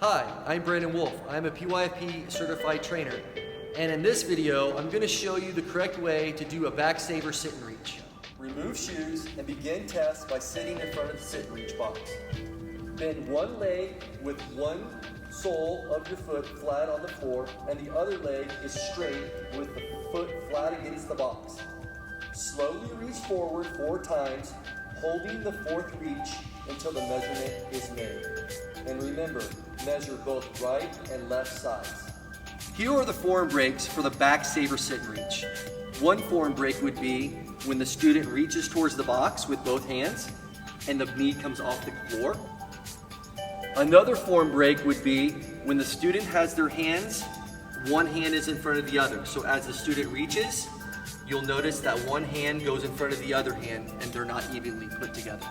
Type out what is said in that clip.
Hi, I'm Brandon Wolf. I'm a PYFP certified trainer. And in this video, I'm going to show you the correct way to do a back saver sit and reach. Remove shoes and begin test by sitting in front of the sit and reach box. Bend one leg with one sole of your foot flat on the floor and the other leg is straight with the foot flat against the box. Slowly reach forward 4 times, holding the 4th reach until the measurement is made. And remember, measure both right and left sides. Here are the form breaks for the back saver sit and reach. One form break would be when the student reaches towards the box with both hands and the knee comes off the floor. Another form break would be when the student has their hands, one hand is in front of the other. So as the student reaches, you'll notice that one hand goes in front of the other hand and they're not evenly put together.